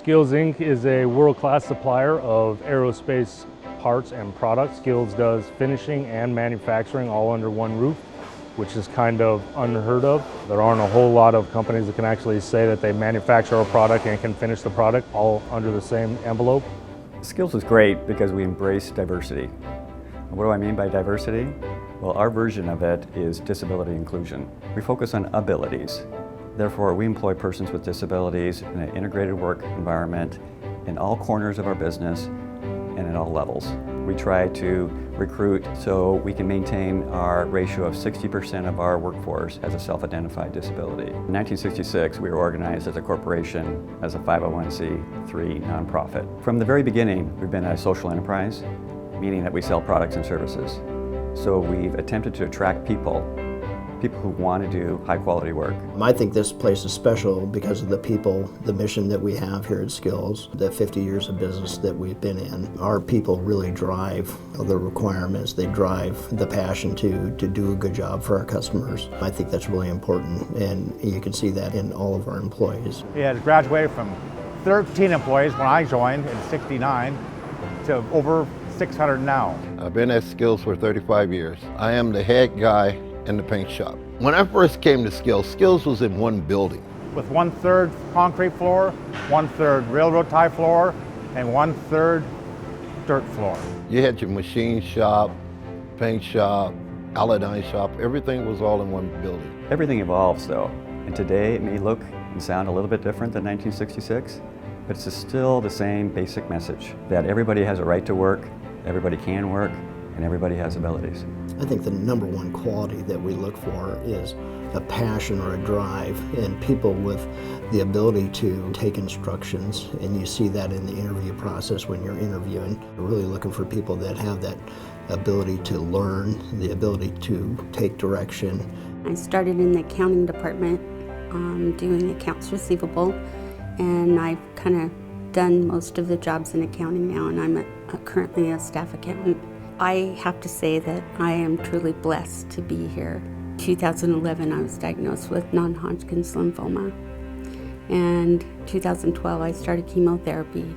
Skills Inc. is a world-class supplier of aerospace parts and products. Skills does finishing and manufacturing all under one roof, which is kind of unheard of. There aren't a whole lot of companies that can actually say that they manufacture a product and can finish the product all under the same envelope. Skills is great because we embrace diversity. What do I mean by diversity? Well, our version of it is disability inclusion. We focus on abilities. Therefore, we employ persons with disabilities in an integrated work environment in all corners of our business and at all levels. We try to recruit so we can maintain our ratio of 60% of our workforce has a self-identified disability. In 1966, we were organized as a corporation, as a 501c3 nonprofit. From the very beginning, we've been a social enterprise, meaning that we sell products and services. So we've attempted to attract people who want to do high quality work. I think this place is special because of the people, the mission that we have here at Skills, the 50 years of business that we've been in. Our people really drive the requirements, they drive the passion to do a good job for our customers. I think that's really important, and you can see that in all of our employees. We had graduated from 13 employees when I joined in '69 to over 600 now. I've been at Skills for 35 years. I am the head guy in the paint shop. When I first came to Skills, Skills was in one building. With 1/3 concrete floor, 1/3 railroad tie floor, and 1/3 dirt floor. You had your machine shop, paint shop, Aladdin shop, everything was all in one building. Everything evolves though, and today it may look and sound a little bit different than 1966, but it's still the same basic message that everybody has a right to work, everybody can work, and everybody has abilities. I think the number one quality that we look for is a passion or a drive, and people with the ability to take instructions, and you see that in the interview process when you're interviewing. We're really looking for people that have that ability to learn, the ability to take direction. I started in the accounting department doing accounts receivable, and I've kind of done most of the jobs in accounting now, and I'm currently a staff accountant. I have to say that I am truly blessed to be here. 2011, I was diagnosed with non-Hodgkin's lymphoma. And 2012, I started chemotherapy.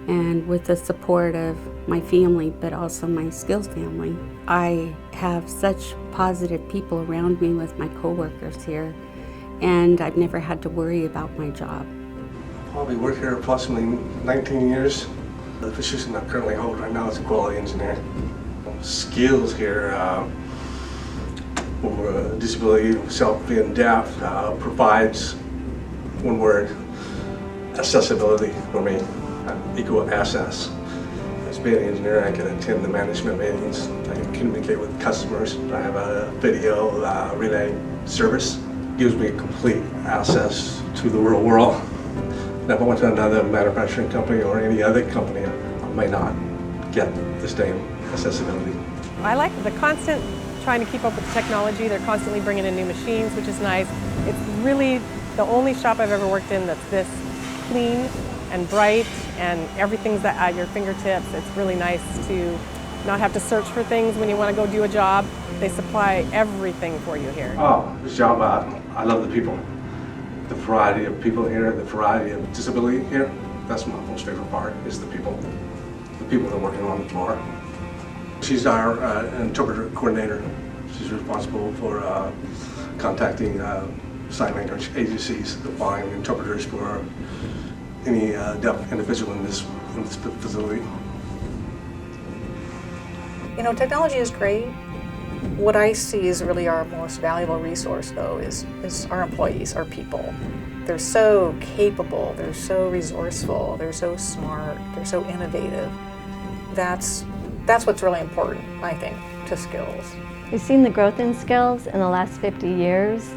And with the support of my family, but also my Skills family, I have such positive people around me with my coworkers here. And I've never had to worry about my job. Probably worked here approximately 19 years. The position I currently hold right now is a quality engineer. Skills here for disability, self-being deaf, provides, one word, accessibility for me, equal access. As being an engineer, I can attend the management meetings, I can communicate with customers, I have a video relay service. It gives me complete access to the real world. If I went to another manufacturing company or any other company, I might not get the same accessibility. I like the constant trying to keep up with technology. They're constantly bringing in new machines, which is nice. It's really the only shop I've ever worked in that's this clean and bright, and everything's at your fingertips. It's really nice to not have to search for things when you want to go do a job. They supply everything for you here. Oh, this job, I love the people. The variety of people here, the variety of disability here, that's my most favorite part, is the people that are working on the floor. She's our interpreter coordinator. She's responsible for contacting sign language agencies to find interpreters for any deaf individual in this facility. You know, technology is great. What I see is really our most valuable resource, though, is our employees, our people. They're so capable, they're so resourceful, they're so smart, they're so innovative. That's what's really important, I think, to Skills. We've seen the growth in Skills in the last 50 years,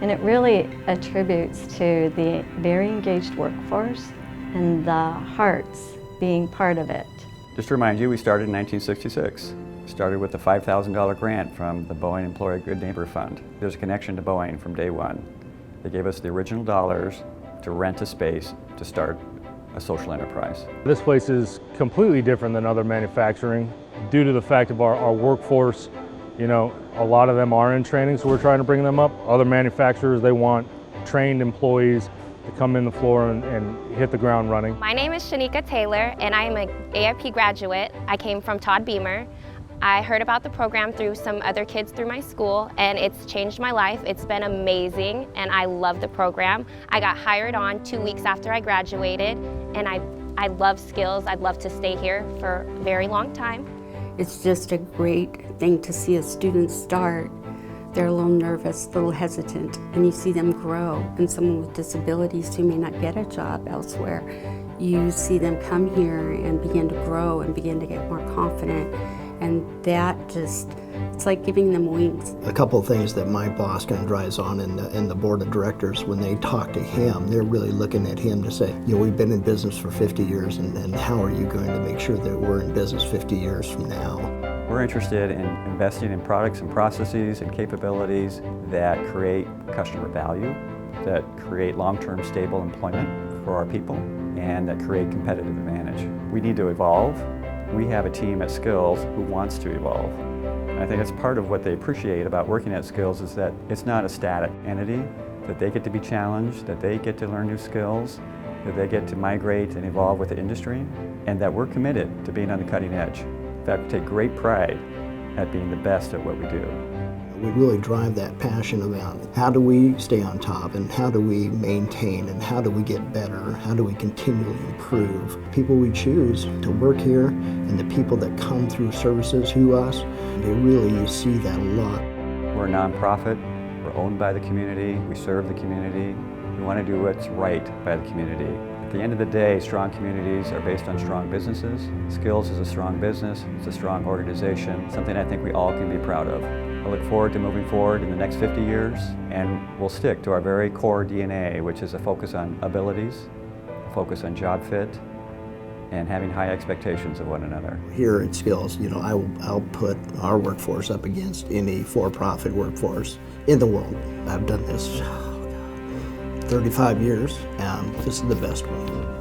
and it really attributes to the very engaged workforce and the hearts being part of it. Just to remind you, we started in 1966. Started with a $5,000 grant from the Boing Employee Good Neighbor Fund. There's a connection to Boing from day one. They gave us the original dollars to rent a space to start a social enterprise. This place is completely different than other manufacturing due to the fact of our workforce. You know, a lot of them are in training, so we're trying to bring them up. Other manufacturers, they want trained employees to come in the floor and hit the ground running. My name is Shanika Taylor, and I am an AIP graduate. I came from Todd Beamer. I heard about the program through some other kids through my school, and it's changed my life. It's been amazing, and I love the program. I got hired on 2 weeks after I graduated, and I love skills. I'd love to stay here for a very long time. It's just a great thing to see a student start. They're a little nervous, a little hesitant, and you see them grow. And someone with disabilities who may not get a job elsewhere, you see them come here and begin to grow and begin to get more confident. And that just, it's like giving them wings. A couple of things that my boss kind of drives on and the board of directors, when they talk to him, they're really looking at him to say, you know, we've been in business for 50 years, and how are you going to make sure that we're in business 50 years from now? We're interested in investing in products and processes and capabilities that create customer value, that create long-term stable employment for our people, and that create competitive advantage. We need to evolve. We have a team at Skills who wants to evolve. And I think that's part of what they appreciate about working at Skills is that it's not a static entity, that they get to be challenged, that they get to learn new skills, that they get to migrate and evolve with the industry, and that we're committed to being on the cutting edge. In fact, we take great pride at being the best at what we do. We really drive that passion about how do we stay on top, and how do we maintain, and how do we get better, how do we continually improve. People we choose to work here and the people that come through services to us, they really see that a lot. We're a nonprofit, we're owned by the community, we serve the community, we want to do what's right by the community. At the end of the day, strong communities are based on strong businesses. Skills is a strong business, it's a strong organization, something I think we all can be proud of. I look forward to moving forward in the next 50 years, and we'll stick to our very core DNA, which is a focus on abilities, a focus on job fit, and having high expectations of one another. Here at Skills, you know, I'll put our workforce up against any for-profit workforce in the world. I've done this 35 years, and this is the best one.